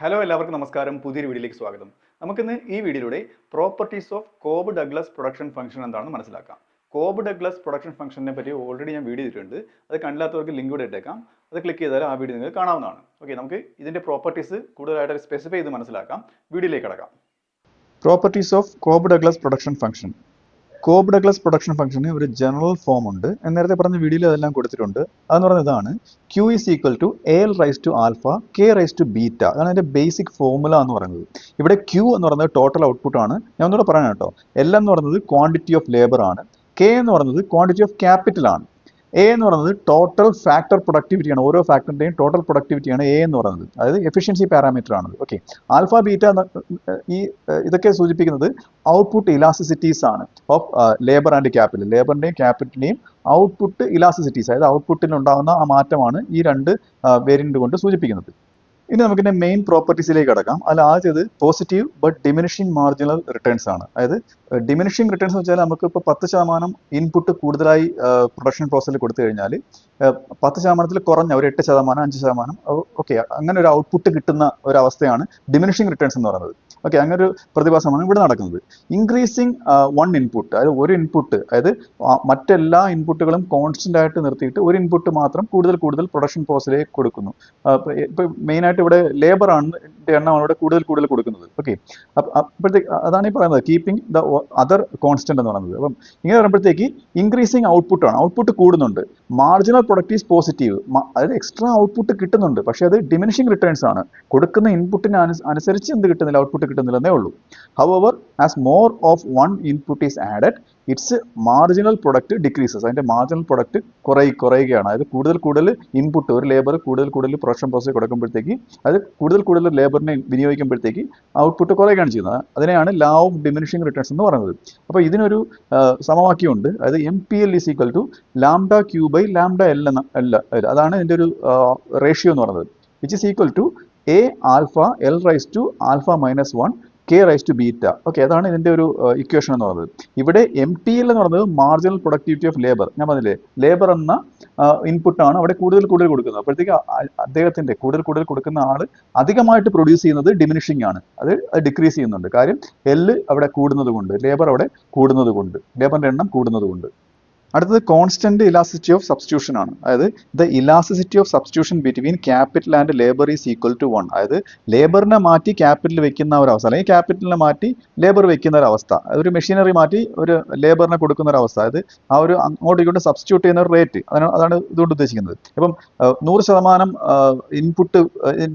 Hello എല്ലാവർക്കും നമസ്കാരം. പുതിയൊരു വീഡിയോയിലേക്ക് സ്വാഗതം. നമുക്കിന്ന് ഈ വീഡിയോയിലൂടെ properties of Cobb Douglas production function എന്താണെന്ന് മനസ്സിലാക്കാം. കോബ് ഡഗ്ലസ് പ്രൊഡക്ഷൻ ഫംഗ്ഷനെ പറ്റി ഓൾറെഡി ഞാൻ വീഡിയോ ചെയ്തിട്ടുണ്ട്. അത് കണ്ടില്ലാത്തവർക്ക് ലിങ്ക് ഇവിടെ ഇട്ടേക്കാം. അത് ക്ലിക്ക് ചെയ്താൽ ആ വീഡിയോ നിങ്ങൾക്ക് കാണാവുന്നതാണ്. ഓക്കെ, നമുക്ക് ഇതിൻ്റെ പ്രോപ്പർട്ടീസ് കൂടുതലായിട്ട് സ്പെസിഫൈ ചെയ്ത് മനസ്സിലാക്കാം. വീഡിയോയിലേക്ക് കടക്കാം. Properties of Cobb Douglas production function. Cobb Douglas production ഫംഗ്ഷന് ഒരു ജനറൽ ഫോം ഉണ്ട്. നേരത്തെ പറഞ്ഞ വീഡിയോയിൽ അതെല്ലാം കൊടുത്തിട്ടുണ്ട്. അതെന്ന് പറയുന്നത് ഇതാണ്: Q is equal to L raise to alpha K raise to beta. അതാണ് അതിൻ്റെ ബേസിക് ഫോർമുല എന്ന് പറയുന്നത്. ഇവിടെ ക്യൂ എന്ന് പറയുന്നത് ടോട്ടൽ ഔട്ട്പുട്ട് ആണ്. ഞാൻ ഒന്നുകൂടെ പറയാം കേട്ടോ. എൽ എന്ന് പറയുന്നത് ക്വാണ്ടിറ്റി ഓഫ് ലേബർ ആണ്. കെ എന്ന് പറയുന്നത് ക്വാണ്ടിറ്റി ഓഫ് ക്യാപിറ്റൽ ആണ്. എ എന്ന് പറയുന്നത് ടോട്ടൽ ഫാക്ടർ പ്രൊഡക്ടിവിറ്റിയാണ്. ഓരോ ഫാക്ടറിൻ്റെയും ടോട്ടൽ പ്രൊഡക്ടിവിറ്റിയാണ് എ എന്ന് പറയുന്നത്. അതായത് എഫിഷ്യൻസി പാരാമീറ്റർ ആണ്. ഓക്കെ, ആൽഫ ബീറ്റ ഇതൊക്കെ സൂചിപ്പിക്കുന്നത് ഔട്ട്പുട്ട് ഇലാസ്റ്റിസിറ്റീസ് ആണ് ഓഫ് ലേബർ ആൻഡ് ക്യാപിറ്റൽ. ലേബറിൻ്റെയും ക്യാപിറ്റലിൻ്റെയും ഔട്ട്പുട്ട് ഇലാസ്റ്റിസിറ്റീസ്, അതായത് ഔട്ട്പുട്ടിൽ ഉണ്ടാകുന്ന ആ മാറ്റമാണ് ഈ രണ്ട് വേരിയന്റ് കൊണ്ട് സൂചിപ്പിക്കുന്നത്. ഇനി നമുക്കിൻ്റെ മെയിൻ പ്രോപ്പർട്ടീസിലേക്ക് കടക്കാം. അതിൽ ആദ്യത് positive but diminishing marginal returns ആണ്. അതായത് ഡിമിനിഷിംഗ് റിട്ടേൺസ് എന്ന് വെച്ചാൽ നമുക്ക് ഇപ്പോൾ 10% ഇൻപുട്ട് കൂടുതലായി പ്രൊഡക്ഷൻ പ്രോസസ്സിൽ കൊടുത്തു കഴിഞ്ഞാൽ 10% കുറഞ്ഞ ഒരു 8%, 5%, ഓക്കെ, അങ്ങനെ ഒരു ഔട്ട്പുട്ട് കിട്ടുന്ന ഒരു അവസ്ഥയാണ് ഡിമിനിഷിംഗ് റിട്ടേൺസ് എന്ന് പറയുന്നത്. ഓക്കെ, അങ്ങനെ ഒരു പ്രതിഭാസമാണ് ഇവിടെ നടക്കുന്നത്. ഇൻക്രീസിങ് വൺ ഇൻപുട്ട്, അതായത് ഒരു ഇൻപുട്ട്, അതായത് മറ്റെല്ലാ ഇൻപുട്ടുകളും കോൺസ്റ്റന്റ് ആയിട്ട് നിർത്തിയിട്ട് ഒരു ഇൻപുട്ട് മാത്രം കൂടുതൽ പ്രൊഡക്ഷൻ പ്രോസസ്സിലേക്ക് കൊടുക്കുന്നു. ഇപ്പോൾ മെയിനായിട്ട് ഇവിടെ ലേബർ ആണ് എണ്ണമാണ് ഇവിടെ കൂടുതൽ കൊടുക്കുന്നത്. ഓക്കെ, അപ്പോഴത്തേക്ക് അതാണ് ഈ പറയുന്നത് കീപ്പിംഗ് ദ അതർ കോൺസ്റ്റന്റ് എന്ന് പറയുന്നത്. അപ്പം ഇങ്ങനെ പറയുമ്പോഴത്തേക്ക് ഇൻക്രീസിങ് ഔട്ട്പുട്ടാണ്, ഔട്ട്പുട്ട് കൂടുന്നുണ്ട്. മാർജിനൽ പ്രൊഡക്റ്റ് ഈസ് പോസിറ്റീവ്, അതായത് എക്സ്ട്രാ ഔട്ട്പുട്ട് കിട്ടുന്നുണ്ട്. പക്ഷേ അത് ഡിമിനിഷിംഗ് റിട്ടേൺസ് ആണ്. കൊടുക്കുന്ന ഇൻപുട്ടിന് അനുസരിച്ച് എന്ത് കിട്ടുന്നില്ല, ഔട്ട്പുട്ട് കിട്ടുന്നില്ലെന്നേ ഉള്ളൂ. However as more of one input is added it's marginal product decreases. അതിൻ്റെ മാർജിനൽ പ്രൊഡക്റ്റ് കുറയുകയാണ്. അതായത് കൂടുതൽ ഇൻപുട്ട്, ഒരു ലേബർ കൂടുതൽ പ്രൊഡക്ഷൻ പ്രോസസ് കൊടുക്കുമ്പോഴത്തേക്ക്, അത് കൂടുതൽ ലേബറിനെ വിനിയോഗിക്കുമ്പോഴത്തേക്ക് ഔട്ട്പുട്ട് കുറയുകയാണ് ചെയ്യുന്നത്. അതിനെയാണ് ലാ ഓഫ് ഡിമിനിഷിംഗ് റിട്ടേൺസ് എന്ന് പറയുന്നത്. അപ്പോൾ ഇതിനൊരു സമവാക്യമുണ്ട്. അതായത് MPL is equal to lambda Q by lambda L എന്ന അതാണ് ഇതിൻ്റെ ഒരു റേഷ്യോ എന്ന് പറയുന്നത്. Which is equal to A alpha L raise to alpha minus 1 K raise to beta. Okay, അതാണ് ഇതിൻ്റെ ഒരു ഇക്വേഷൻ എന്ന് പറയുന്നത്. ഇവിടെ MTL എന്ന് പറയുന്നത് മാർജിനൽ പ്രൊഡക്ടിവിറ്റി ഓഫ് ലേബർ. ഞാൻ പറഞ്ഞില്ലേ, ലേബർ എന്ന ഇൻപുട്ടാണ് അവിടെ കൂടുതൽ കൊടുക്കുന്നത്. അപ്പോഴത്തേക്ക് അദ്ദേഹത്തിൻ്റെ കൂടുതൽ കൊടുക്കുന്ന ആൾ അധികമായിട്ട് പ്രൊഡ്യൂസ് ചെയ്യുന്നത് ഡിമിനിഷിംഗ് ആണ്. അത് ഡിക്രീസ് ചെയ്യുന്നുണ്ട്. കാര്യം എല്ല് അവിടെ കൂടുന്നത് കൊണ്ട്, ലേബർ അവിടെ കൂടുന്നത് കൊണ്ട്, ലേബറിൻ്റെ എണ്ണം കൂടുന്നത് കൊണ്ട്. അടുത്തത് കോൺസ്റ്റന്റ് ഇലാസ്റ്റിസിറ്റി ഓഫ് സബ്സ്റ്റിറ്റ്യൂഷൻ ആണ്. അതായത് the elasticity of substitution between capital and labour is equal to 1. അതായത് ലേബറിനെ മാറ്റി ക്യാപിറ്റൽ വെക്കുന്ന ഒരു അവസ്ഥ, അല്ലെങ്കിൽ ക്യാപിറ്റലിനെ മാറ്റി ലേബർ വെക്കുന്ന ഒരു അവസ്ഥ, ഒരു മെഷീനറി മാറ്റി ഒരു ലേബറിനെ കൊടുക്കുന്ന ഒരു അവസ്ഥ, അതായത് ആ ഒരു അങ്ങോട്ടും ഇങ്ങോട്ടും സബ്സ്റ്റിറ്റ്യൂട്ട് ചെയ്യുന്ന ഒരു റേറ്റ്, അതാണ് ഇതുകൊണ്ട് ഉദ്ദേശിക്കുന്നത്. ഇപ്പം 100% ഇൻപുട്ട്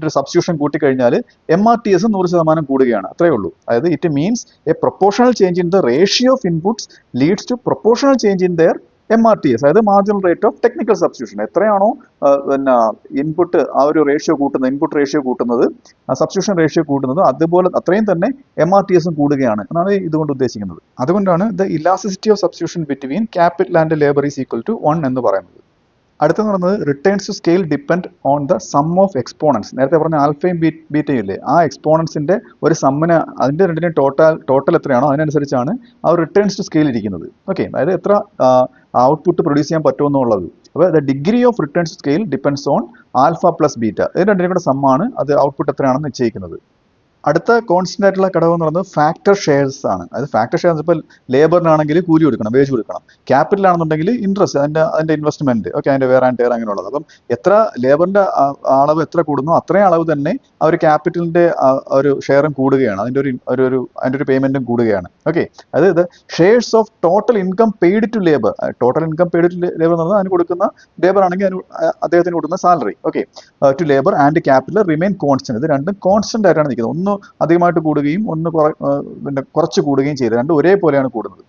ഒരു സബ്സ്റ്റിറ്റ്യൂഷൻ കൂട്ടിക്കഴിഞ്ഞാൽ MRTS 100% കൂടുകയാണ്, അത്രയേ ഉള്ളൂ. അതായത് it means a proportional change in the ratio of inputs leads to proportional change in their MRTS, അതായത് marginal rate of technical substitution. എത്രയാണോ പിന്നെ ഇൻപുട്ട് ആ ഒരു റേഷ്യോ കൂട്ടുന്നത്, ഇൻപുട്ട് റേഷ്യോ കൂട്ടുന്നത്, സബ്സ്റ്റിറ്റ്യൂഷൻ റേഷ്യോ കൂട്ടുന്നത്, അതുപോലെ അത്രയും തന്നെ MRTS കൂടുകയാണ് എന്നാണ് ഇതുകൊണ്ട് ഉദ്ദേശിക്കുന്നത്. അതുകൊണ്ടാണ് the elasticity of substitution between capital and labour is equal to 1 എന്ന് പറയുന്നത്. അടുത്തെന്ന് പറയുന്നത് returns to scale depend on the sum of exponents. നേരത്തെ പറഞ്ഞ ആൽഫയും ബീറ്റയും ഇല്ലേ, ആ എക്സ്പോണൻസിന്റെ ഒരു സമ്മിന്, അതിൻ്റെ രണ്ടിനും ടോട്ടൽ എത്രയാണോ അതിനനുസരിച്ചാണ് ആ റിട്ടേൺസ് ടു സ്കെയിൽ ഇരിക്കുന്നത്. ഓക്കെ, അതായത് എത്ര ഔട്ട്പുട്ട് പ്രൊഡ്യൂസ് ചെയ്യാൻ പറ്റുമെന്നുള്ളത്. അപ്പോൾ the degree of returns to scale depends on alpha plus beta. ഇത് രണ്ടിനും കൂടെ സമ്മാണ് അത് ഔട്ട്പുട്ട് എത്രയാണെന്ന് നിശ്ചയിക്കുന്നത്. അടുത്ത കോൺസ്റ്റന്റ് ആയിട്ടുള്ള ഘടകം എന്ന് പറയുന്നത് ഫാക്ടർ ഷെയർസ് ആണ്. അതായത് ഫാക്ടർ ഷെയർസ് ഇപ്പോൾ ലേബറിനാണെങ്കിൽ കൂലി കൊടുക്കണം, വേജ് കൊടുക്കണം. ക്യാപിറ്റൽ ആണെന്നുണ്ടെങ്കിൽ ഇൻട്രസ്റ്റ്, അതിൻ്റെ ഇൻവെസ്റ്റ്മെന്റ്, ഓക്കെ, അതിൻ്റെ വേറെ ആൻഡ് ടയർ അങ്ങനെയുള്ളത്. അപ്പം എത്ര ലേബറിന്റെ അളവ് എത്ര കൂടുന്നു അത്രയും അളവ് തന്നെ ആ ഒരു ക്യാപിറ്റലിന്റെ ഒരു ഷെയറും കൂടുകയാണ്, അതിൻ്റെ ഒരു പേയ്മെന്റും കൂടുകയാണ്. ഓക്കെ, അതായത് shares of total income paid to labour. Total income paid to labour എന്ന് പറഞ്ഞാൽ അതിന് കൊടുക്കുന്ന ലേബർ ആണെങ്കിൽ അദ്ദേഹത്തിന് കൊടുക്കുന്ന salary, okay, to labour and capital remain constant. ഇത് രണ്ടും കോൺസ്റ്റന്റ് ആയിട്ടാണ് നിൽക്കുന്നത്. ഒന്ന് അധികമായിട്ട് കൂടുകയും ഒന്ന് പിന്നെ കുറച്ച് കൂടുകയും ചെയ്ത് രണ്ടും ഒരേപോലെയാണ് കൂടുന്നത്.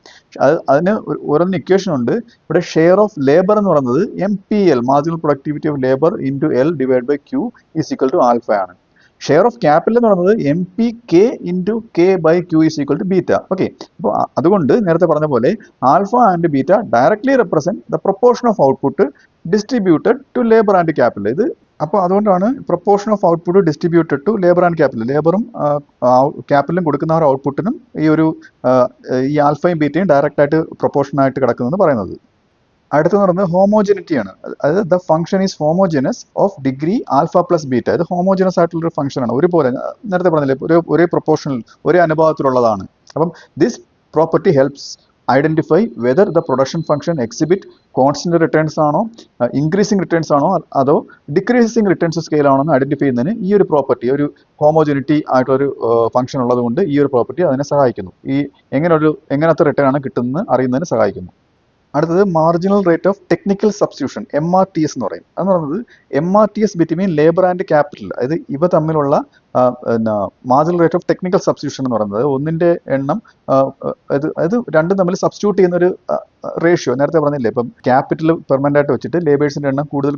അതിന് ഓരോന്ന് ഇക്വേഷൻ ഉണ്ട്. ഇവിടെ ഷെയർ ഓഫ് ലേബർ എന്ന് പറയുന്നത് MPL marginal productivity of labour into L divide by Q is equal to alpha ആണ്. ഷെയർ ഓഫ് ക്യാപിറ്റൽ എന്ന് പറയുന്നത് MPK into K by Q is equal to beta. Okay, അപ്പോൾ അതുകൊണ്ട് നേരത്തെ പറഞ്ഞ പോലെ alpha and beta directly represent the proportion of output distributed to labour and capital. ഇത് അപ്പോൾ അതുകൊണ്ടാണ് proportion of output distributed to labour and capital. ലേബറും ക്യാപിറ്റലും കൊടുക്കുന്ന ആ ഒരു ഔട്ട്പുട്ടിനും ഈ ആൽഫയും ബീറ്റയും ഡയറക്റ്റ് ആയിട്ട് പ്രൊപ്പോർഷനായിട്ട് കിടക്കുന്നതെന്ന് പറയുന്നത്. അടുത്തെന്ന് പറയുന്നത് ഹോമോജനിറ്റി ആണ്. അതായത് the function is homogeneous of degree alpha plus beta. ഇത് ഹോമോജനസ് ആയിട്ടുള്ള ഒരു ഫംഗ്ഷൻ ആണ്. ഒരുപോലെ നേരത്തെ പറഞ്ഞില്ലേ, ഒരേ പ്രൊപ്പോർഷണൽ, ഒരേ അനുപാതത്തിലുള്ളതാണ്. അപ്പം this property helps identify whether the production function exhibit constant returns ആണോ, ഇൻക്രീസിംഗ് റിട്ടേൺസ് ആണോ, അതോ ഡിക്രീസിംഗ് റിട്ടേൺസ് സ്കെയിൽ ആണോ എന്ന് ഐഡന്റിഫൈ ചെയ്യുന്നതിന് ഈ ഒരു പ്രോപ്പർട്ടി, ഒരു ഹോമോജനിറ്റി ആയിട്ടൊരു ഫംഗ്ഷൻ ഉള്ളത് കൊണ്ട് ഈ ഒരു പ്രോപ്പർട്ടി അതിനെ സഹായിക്കുന്നു. ഈ എങ്ങനത്തെ റിട്ടേൺ ആണ് കിട്ടുന്നത് അറിയുന്നതിന് സഹായിക്കുന്നു. അടുത്തത് marginal rate of technical substitution, MRTS എന്ന് പറയും. അതെന്ന് പറയുന്നത് MRTS between labour and capital. അതായത് ഇവ തമ്മിലുള്ള marginal rate of technical substitution എന്ന് പറയുന്നത് ഒന്നിന്റെ എണ്ണം, അത് രണ്ടും തമ്മിൽ സബ്സ്റ്റിറ്റ്യൂട്ട് ചെയ്യുന്ന ഒരു റേഷ്യോ. നേരത്തെ പറഞ്ഞില്ലേ, ഇപ്പം ക്യാപിറ്റൽ പെർമനന്റ് ആയിട്ട് വെച്ചിട്ട് ലേബേഴ്സിന്റെ എണ്ണം കൂടുതൽ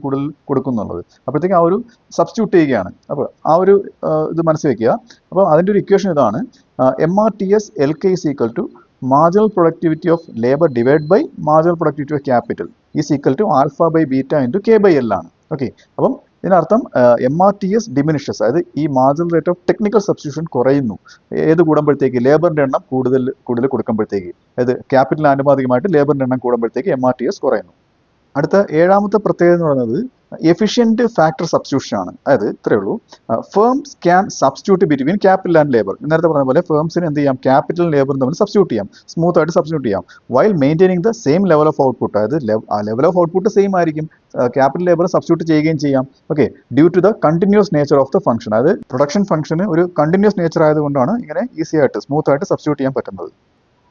കൊടുക്കുന്നുള്ളത്. അപ്പോഴത്തേക്കും ആ ഒരു സബ്സ്റ്റിറ്റ്യൂട്ട് ചെയ്യുകയാണ്. അപ്പോൾ ആ ഒരു ഇത് മനസ്സിൽ വെക്കുക. അപ്പോൾ അതിന്റെ ഒരു ഇക്വേഷൻ ഇതാണ്: MRTS LK is equal to marginal productivity of labor divided by marginal productivity of capital is equal to alpha by beta into K by L ആണ്. ഓക്കെ, അപ്പം ഇതിനർത്ഥം MRTS ഡിമിനിഷസ്, അതായത് ഈ marginal rate of technical substitution കുറയുന്നു. ഏത് കൂടുമ്പോഴത്തേക്ക്? ലേബറിന്റെ എണ്ണം കൂടുതൽ കൊടുക്കുമ്പോഴത്തേക്ക്. അതായത് ക്യാപിറ്റൽ ആനുപാതികമായിട്ട് ലേബറിന്റെ എണ്ണം കൂടുമ്പോഴത്തേക്ക് MRTS കുറയുന്നു. അടുത്ത ഏഴാമത്തെ പ്രത്യേകത എന്ന് പറയുന്നത് എഫിഷ്യന്റ് ഫാക്ടർ സബ്സ്റ്റിറ്റ്യൂഷൻ ആണ്. അതായത് ഇത്രയേ ഉള്ളൂ: firms can substitute between capital and labour. നേരത്തെ പറഞ്ഞ പോലെ ഫേംസിന് എന്ത് ചെയ്യാം? ക്യാപിറ്റലും ലേബറും തമ്മിൽ സബ്സ്റ്റിറ്റ്യൂട്ട് ചെയ്യാം, സ്മൂത്ത് ആയിട്ട് സബ്സ്റ്റിറ്റ്യൂട്ട് ചെയ്യാം, while maintaining the same level of output. അതായത് ലെവൽ ഓഫ് ഔട്ട്പുട്ട് സെയിം ആയിരിക്കും, ക്യാപിറ്റൽ ലേബർ സബ്സ്റ്റിറ്റ്യൂട്ട് ചെയ്യുകയും ചെയ്യാം. Okay, due to the continuous nature of the function. അതായത് പ്രൊഡക്ഷൻ ഫംഗ്ഷന് ഒരു കണ്ടിന്യൂസ് നേച്ചർ ആയതുകൊണ്ടാണ് ഇങ്ങനെ ഈസി ആയിട്ട് സ്മൂത്ത് ആയിട്ട് സബ്സ്റ്റിറ്റ്യൂട്ട് ചെയ്യാൻ പറ്റുന്നത്.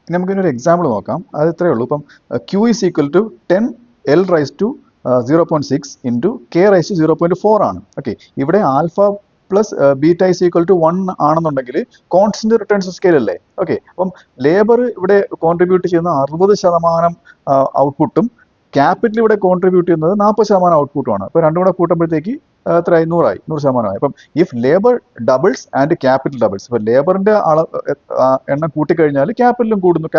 ഇനി നമുക്കിതിനൊരു എക്സാമ്പിൾ നോക്കാം. അത് ഇത്രയേ ഉള്ളൂ. ഇപ്പം Q is equal to 10 L raised to 0.6 into K raised to 0.4 ആണ്. ഓക്കെ, ഇവിടെ alpha plus beta is equal to 1 ആണെന്നുണ്ടെങ്കിൽ കോൺസ്റ്റന്റ് റിട്ടേൺസ് സ്കെയിൽ അല്ലേ? ഓക്കെ, അപ്പം ലേബർ ഇവിടെ കോൺട്രിബ്യൂട്ട് ചെയ്യുന്ന 60% ഔട്ട്പുട്ടും ക്യാപിറ്റൽ ഇവിടെ കോൺട്രിബ്യൂട്ട് ചെയ്യുന്നത് 40% ഔട്ട്പുട്ടുമാണ്. അപ്പോൾ രണ്ടും കൂടെ കൂട്ടുമ്പോഴത്തേക്ക് എത്രയായി? 100%. അപ്പം if labour doubles and capital doubles, ഇപ്പോൾ ലേബറിന്റെ എണ്ണം കൂട്ടിക്കഴിഞ്ഞാൽ ക്യാപിറ്റലും കൂടുന്നു,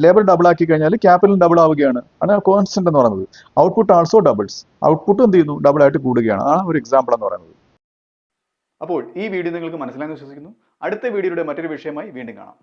ലേബർ ഡബിൾ ആക്കി കഴിഞ്ഞാൽ ക്യാപിറ്റലും ഡബിൾ ആവുകയാണ്. ആണ് കോൺസ്റ്റന്റ് എന്ന് പറയുന്നത്. ഔട്ട്പുട്ട് ആൾസോ ഡബിൾസ്, ഔട്ട്പുട്ട് എന്ത് ചെയ്യുന്നു? ഡബിൾ ആയിട്ട് കൂടുകയാണ്. ആ ഒരു എക്സാമ്പിൾ എന്ന് പറയുന്നത്. അപ്പോൾ ഈ വീഡിയോ നിങ്ങൾക്ക് മനസ്സിലായെന്ന് വിശ്വസിക്കുന്നു. അടുത്ത വീഡിയോയുടെ മറ്റൊരു വിഷയമായി വീണ്ടും കാണാം.